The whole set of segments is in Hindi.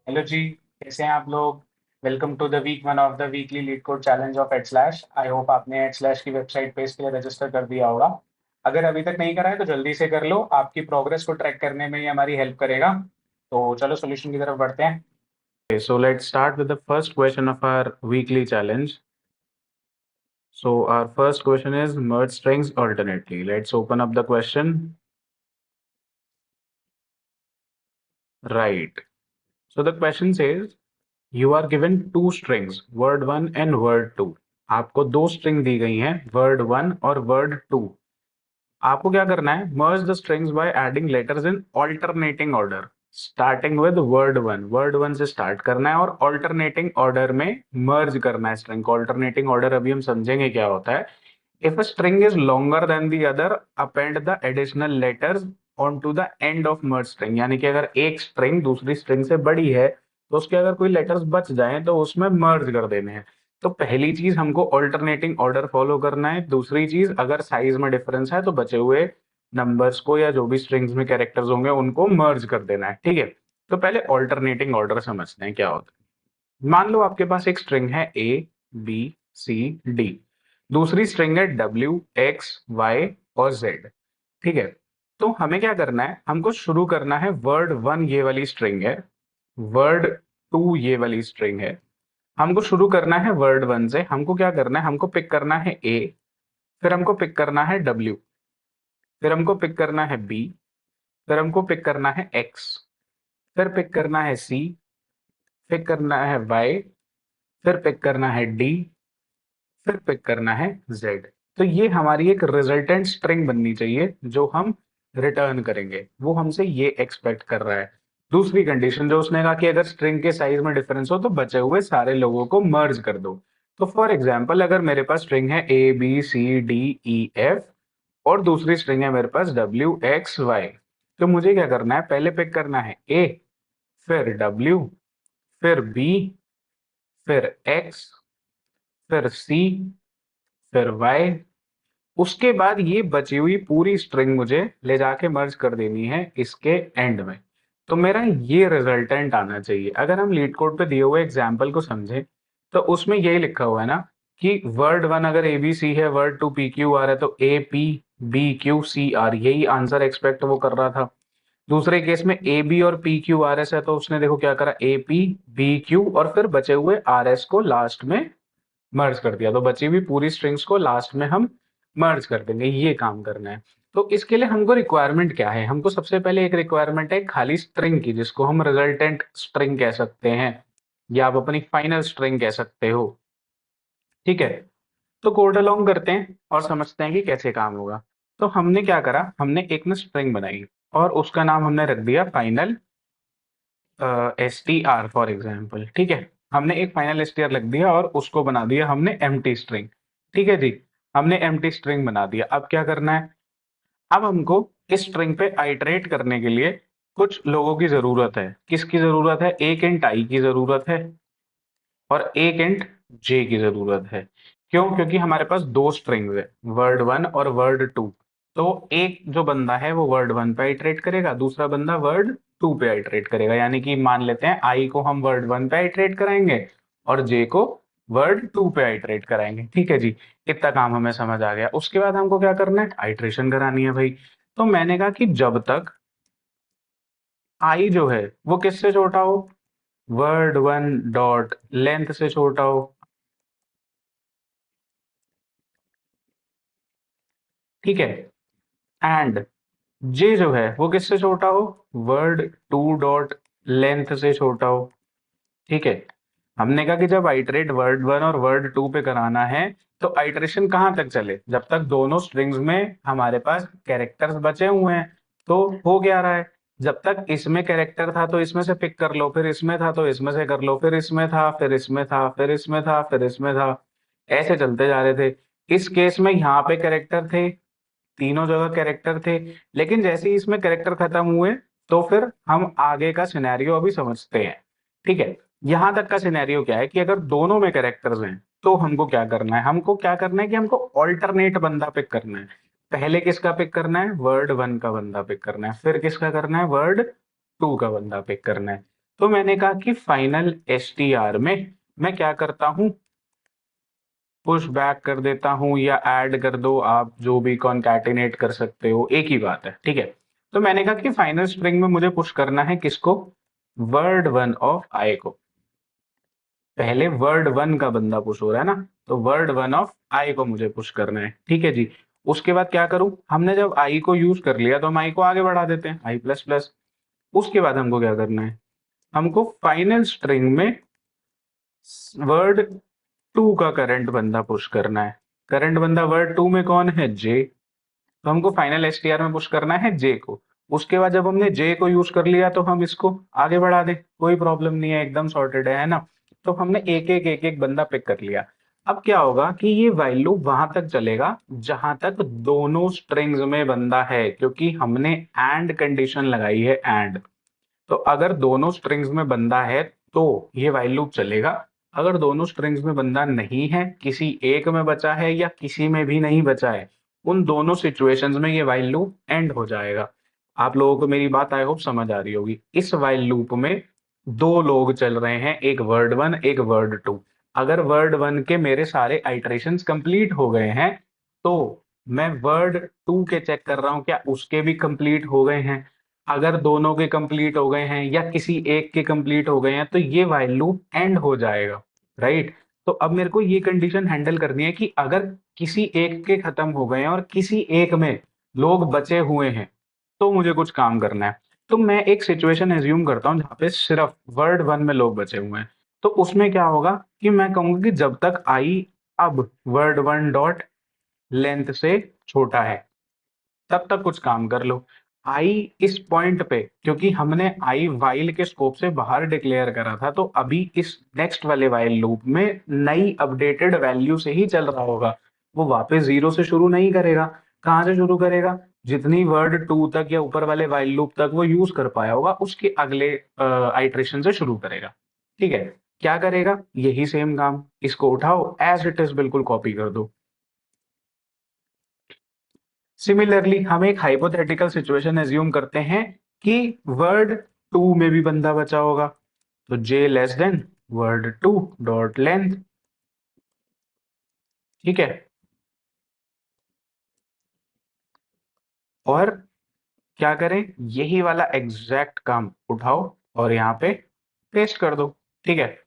हेलो जी। कैसे हैं आप लोग? Welcome to the week one of the weekly LeetCode challenge of at slash. I hope आपने एट स्लैश की वेबसाइट पे इसके लिए रजिस्टर कर दिया होगा। अगर अभी तक नहीं करा है तो जल्दी से कर लो, आपकी प्रोग्रेस को ट्रैक करने में ये हमारी हेल्प करेगा। तो चलो सोल्यूशन की तरफ बढ़ते हैं। Okay, so let's start with the first question of our weekly challenge. So our first question is merge strings alternately. Let's open up the question. Right. So the question says you are given two strings, word 1 and word 2. आपको दो स्ट्रिंग दी गई हैं, word 1 और word 2. आपको क्या करना है? Merge the strings by adding letters in alternating order. Starting with word 1 से स्टार्ट करना है और alternating order में merge करना है स्ट्रिंग को। Alternating order अभी हम समझेंगे क्या होता है। If a string is longer than the other, append the additional letters onto the end of merge string. यानी कि अगर एक स्ट्रिंग दूसरी स्ट्रिंग से बड़ी है तो उसके अगर कोई लेटर्स बच जाएं तो उसमें मर्ज कर देने हैं। तो पहली चीज हमको ऑल्टरनेटिंग ऑर्डर फॉलो करना है। दूसरी चीज, अगर साइज में डिफरेंस है तो बचे हुए नंबर्स को या जो भी स्ट्रिंग्स में कैरेक्टर्स होंगे उनको मर्ज कर देना है। ठीक है, तो पहले ऑल्टरनेटिंग ऑर्डर समझते हैं क्या होता है। मान लो आपके पास एक स्ट्रिंग है ए बी सी डी, दूसरी स्ट्रिंग है डब्ल्यू एक्स वाई और जेड। ठीक है, तो हमें क्या करना है, हमको शुरू करना है वर्ड 1 ये वाली स्ट्रिंग है, वर्ड 2 ये वाली स्ट्रिंग है। हमको शुरू करना है वर्ड 1 से। हमको क्या करना है, हमको पिक करना है ए, फिर हमको पिक करना है डब्ल्यू, फिर हमको पिक करना है बी, फिर हमको पिक करना है एक्स, फिर पिक करना है सी, पिक करना है वाई, फिर पिक करना है डी, फिर पिक करना है जेड। तो ये हमारी एक रिजल्टेंट स्ट्रिंग बननी चाहिए जो हम रिटर्न करेंगे। वो हमसे ये एक्सपेक्ट कर रहा है। दूसरी कंडीशन जो उसने कहा कि अगर स्ट्रिंग के साइज में डिफरेंस हो तो बचे हुए सारे लोगों को मर्ज कर दो। तो फॉर एग्जाम्पल, अगर मेरे पास स्ट्रिंग है A B C D E F और दूसरी स्ट्रिंग है मेरे पास डब्ल्यू एक्स वाई, तो मुझे क्या करना है, पहले पिक करना है ए, फिर डब्ल्यू, फिर बी, फिर एक्स, फिर सी, फिर वाई। उसके बाद ये बची हुई पूरी स्ट्रिंग मुझे ले जाके मर्ज कर देनी है इसके एंड में। तो मेरा ये रिजल्टेंट आना चाहिए। अगर हम लीड कोड पे दिए हुए एग्जाम्पल को समझें तो उसमें यही लिखा हुआ है ना कि वर्ड 1 अगर ए बी सी है, वर्ड 2 पी क्यू आर है, तो A P B Q C R, यही आंसर एक्सपेक्ट वो कर रहा था। दूसरे केस में ए बी और पी क्यू आर एस है, तो उसने देखो क्या करा, ए पी बी क्यू और फिर बचे हुए आर एस को लास्ट में मर्ज कर दिया। तो बची हुई पूरी स्ट्रिंग्स को लास्ट में हम मर्ज कर देंगे। ये काम करना है। तो इसके लिए हमको रिक्वायरमेंट क्या है, हमको सबसे पहले एक रिक्वायरमेंट है खाली स्ट्रिंग की, जिसको हम रिजल्टेंट स्ट्रिंग कह सकते हैं या आप अपनी फाइनल स्ट्रिंग कह सकते हो। ठीक है, तो कोड अलोंग करते हैं और समझते हैं कि कैसे काम होगा। तो हमने क्या करा, हमने एक ना स्ट्रिंग बनाई और उसका नाम हमने रख दिया final S T R for example. ठीक है, हमने एक फाइनल एस टी आर लिख दिया और उसको बना दिया हमने एम्प्टी स्ट्रिंग। ठीक है जी, हमने एम्प्टी स्ट्रिंग बना दिया। अब क्या करना है, अब हमको इस स्ट्रिंग पे आइटरेट करने के लिए कुछ लोगों की जरूरत है। किसकी जरूरत है, एक इंट आई की जरूरत है और एक इंट जे की जरूरत है। क्यों? क्योंकि हमारे पास दो स्ट्रिंग्स है, वर्ड 1 और वर्ड 2। तो एक जो बंदा है वो वर्ड 1 पे आइटरेट करेगा, दूसरा बंदा वर्ड 2 पे आइटरेट करेगा। यानी कि मान लेते हैं आई को हम वर्ड 1 पे आइटरेट कराएंगे और जे को वर्ड 2 पे आइटरेट कराएंगे। ठीक है जी, इतना काम हमें समझ आ गया। उसके बाद हमको क्या करना है, आइटरेशन करानी है भाई। तो मैंने कहा कि जब तक आई जो है वो किससे छोटा हो, वर्ड 1 डॉट लेंथ से छोटा हो। ठीक है, एंड जे जो है वो किससे छोटा हो, वर्ड 2 डॉट लेंथ से छोटा हो। ठीक है, हमने कहा कि जब आइटरेट वर्ड 1 और वर्ड 2 पे कराना है तो आइटरेशन कहां तक चले, जब तक दोनों स्ट्रिंग्स में हमारे पास कैरेक्टर्स बचे हुए हैं। तो हो क्या रहा है, जब तक इसमें कैरेक्टर था तो इसमें से पिक कर लो, फिर इसमें था तो इसमें से कर लो, फिर इसमें था, फिर इसमें था, फिर इसमें था, फिर इसमें था, ऐसे चलते जा रहे थे। इस केस में यहाँ पे कैरेक्टर थे, तीनों जगह कैरेक्टर थे। लेकिन जैसे ही इसमें कैरेक्टर खत्म हुए तो फिर हम आगे का सिनेरियो अभी समझते हैं। ठीक है, यहां तक का सिनेरियो क्या है कि अगर दोनों में कैरेक्टर्स हैं तो हमको क्या करना है, हमको क्या करना है कि हमको ऑल्टरनेट बंदा पिक करना है। पहले किसका पिक करना है, वर्ड 1 का बंदा पिक करना है, फिर किसका करना है, वर्ड 2 का बंदा पिक करना है। तो मैंने कहा कि फाइनल str में मैं क्या करता हूं, पुश बैक कर देता हूं या ऐड कर दो, आप जो भी कॉन्कैटिनेट कर सकते हो, एक ही बात है, ठीक है। तो मैंने कहा कि फाइनल स्ट्रिंग में मुझे पुश करना है किसको, वर्ड वन ऑफ आई को। पहले वर्ड वन का बंदा पुश हो रहा है ना, तो वर्ड वन ऑफ आई को मुझे पुश करना है, ठीक है जी। उसके बाद क्या करूं, हमने जब आई को यूज कर लिया तो हम आई को आगे बढ़ा देते हैं, आई प्लस प्लस। उसके बाद हमको क्या करना है, हमको फाइनल स्ट्रिंग में वर्ड टू का करंट बंदा पुश करना है। करंट बंदा वर्ड टू में कौन है, जे। तो हमको फाइनल एसटीआर में पुश करना है जे को। उसके बाद जब हमने जे को यूज कर लिया तो हम इसको आगे बढ़ा दें, कोई प्रॉब्लम नहीं है, एकदम सॉर्टेड है ना। तो हमने एक एक बंदा पिक कर लिया। अब क्या होगा कि ये व्हाइल लूप वहां तक चलेगा जहां तक दोनों स्ट्रिंग्स में बंदा है, क्योंकि हमने एंड कंडीशन लगाई है, एंड। तो अगर दोनों स्ट्रिंग्स में बंदा है तो ये व्हाइल लूप चलेगा। अगर दोनों स्ट्रिंग्स में बंदा नहीं है, किसी एक में बचा है या किसी में भी नहीं बचा है, उन दोनों सिचुएशंस में ये व्हाइल लूप एंड हो जाएगा। आप लोगों को मेरी बात आई होप समझ आ रही होगी। इस व्हाइल लूप में दो लोग चल रहे हैं, एक वर्ड वन एक वर्ड टू। अगर वर्ड वन के मेरे सारे आइटरेशंस कंप्लीट हो गए हैं तो मैं वर्ड टू के चेक कर रहा हूं क्या उसके भी कंप्लीट हो गए हैं। अगर दोनों के कंप्लीट हो गए हैं या किसी एक के कंप्लीट हो गए हैं तो ये व्हाइल लूप एंड हो जाएगा, राइट। तो अब मेरे को ये कंडीशन हैंडल करनी है कि अगर किसी एक के खत्म हो गए हैं और किसी एक में लोग बचे हुए हैं तो मुझे कुछ काम करना है। तो मैं एक सिचुएशन एज्यूम करता हूँ जहाँ पे सिर्फ वर्ड वन में लोग बचे हुए हैं। तो उसमें क्या होगा कि मैं कहूंगा कि जब तक आई अब वर्ड वन डॉट लेंथ से छोटा है तब तक कुछ काम कर लो। आई इस पॉइंट पे, क्योंकि हमने आई वाइल के स्कोप से बाहर डिक्लेयर करा था, तो अभी इस नेक्स्ट वाले वाइल लूप में नई अपडेटेड वैल्यू से ही चल रहा होगा। वो वापस जीरो से शुरू नहीं करेगा। कहाँ से शुरू करेगा, जितनी वर्ड टू तक या ऊपर वाले वाइल लूप तक वो यूज कर पाया होगा उसके अगले आइट्रेशन से शुरू करेगा, ठीक है। क्या करेगा, यही सेम काम, इसको उठाओ एज इट इज बिल्कुल कॉपी कर दो। सिमिलरली हम एक हाइपोथेटिकल सिचुएशन एज्यूम करते हैं कि वर्ड टू में भी बंदा बचा होगा, तो j less than word two dot length, ठीक है। और क्या करें, यही वाला एग्जैक्ट काम उठाओ और यहाँ पे पेस्ट कर दो, ठीक है।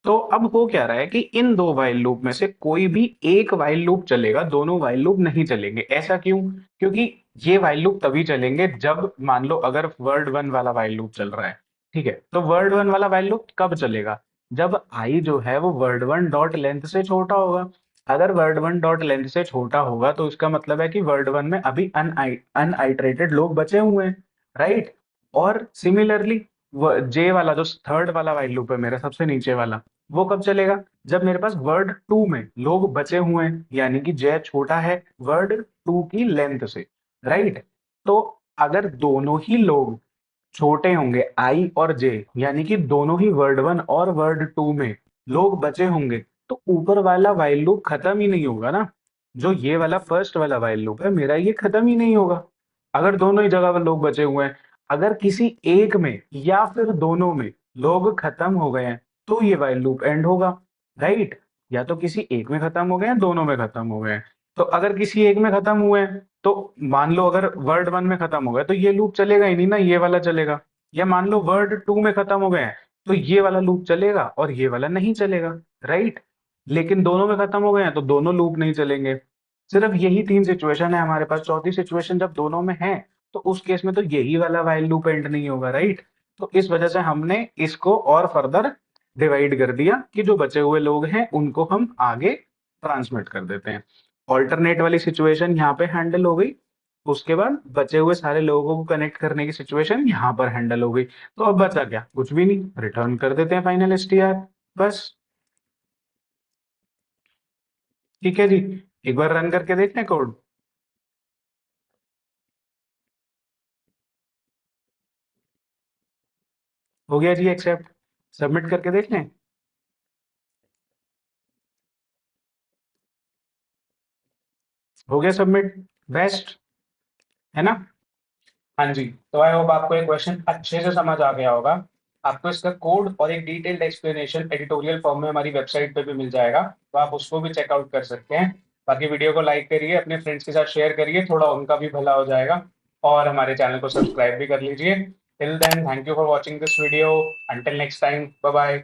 तो अब हो क्या रहा है कि इन दो वाइल लूप में से कोई भी एक वाइल लूप चलेगा, दोनों वाइल लूप नहीं चलेंगे। ऐसा क्यों, क्योंकि ये वाइल लूप तभी चलेंगे जब मान लो अगर वर्ड वन वाला वाइल लूप चल रहा है, ठीक है। तो वर्ड वन वाला वाइल लूप कब चलेगा, जब आई जो है वो वर्ड वन डॉट लेंथ से छोटा होगा। अगर वर्ड वन डॉट लेंथ से छोटा होगा तो इसका मतलब है कि वर्ड वन में अभी अनआइटरेटेड लोग बचे हुए हैं, राइट। और सिमिलरली जे वाला जो थर्ड वाला वाइल लूप है मेरा सबसे नीचे वाला, वो कब चलेगा, जब मेरे पास वर्ड टू में लोग बचे हुए हैं, यानी कि जय छोटा है वर्ड टू की लेंथ से, राइट। तो अगर दोनों ही लोग छोटे होंगे आई और जे, यानी कि दोनों ही वर्ड वन और वर्ड टू में लोग बचे होंगे, तो ऊपर वाला वाइल लूप खत्म ही नहीं होगा ना। जो ये वाला फर्स्ट वाला वाइल लूप है मेरा, ये खत्म ही नहीं होगा अगर दोनों ही जगह पर लोग बचे हुए हैं। अगर किसी एक में या फिर दोनों में लोग खत्म हो गए हैं तो ये वाइल लूप एंड होगा, राइट। या तो किसी एक में खत्म हो गए हैं, दोनों में खत्म हो गए हैं। तो अगर किसी एक में खत्म हुए हैं तो मान लो अगर वर्ड वन में खत्म हो गए तो ये लूप चलेगा ही नहीं ना, ये वाला चलेगा। या मान लो वर्ड टू में खत्म हो गए हैं तो ये वाला लूप चलेगा और ये वाला नहीं चलेगा, राइट। लेकिन दोनों में खत्म हो गए हैं तो दोनों लूप नहीं चलेंगे। सिर्फ यही तीन सिचुएशन है हमारे पास, चौथी सिचुएशन जब दोनों में है तो उस केस में तो यही वाला वाइल लूप एंड नहीं होगा, राइट। तो इस वजह से हमने इसको और फर्दर डिवाइड कर दिया कि जो बचे हुए लोग हैं उनको हम आगे ट्रांसमिट कर देते हैं। ऑल्टरनेट वाली सिचुएशन यहाँ पे हैंडल हो गई। उसके बाद बचे हुए सारे लोगों को कनेक्ट करने की सिचुएशन यहाँ पर हैंडल हो गई। तो अब बचा क्या, कुछ भी नहीं, रिटर्न कर देते हैं फाइनल एसटीआर, बस। ठीक है जी, एक बार रन करके देख लें कोड। हो गया जी एक्सेप्ट, सबमिट करके देख लें। हो गया सबमिट, बेस्ट, है ना। हाँ जी, तो आई होप आपको ये क्वेश्चन अच्छे से समझ आ गया होगा। आपको इसका कोड और एक डिटेल्ड एक्सप्लेनेशन एडिटोरियल फॉर्म में हमारी वेबसाइट पे भी मिल जाएगा, तो आप उसको भी चेकआउट कर सकते हैं। बाकी वीडियो को लाइक करिए, अपने फ्रेंड्स के साथ शेयर करिए, थोड़ा उनका भी भला हो जाएगा, और हमारे चैनल को सब्सक्राइब भी कर लीजिए। Till then, thank you for watching this video. Until next time, bye bye.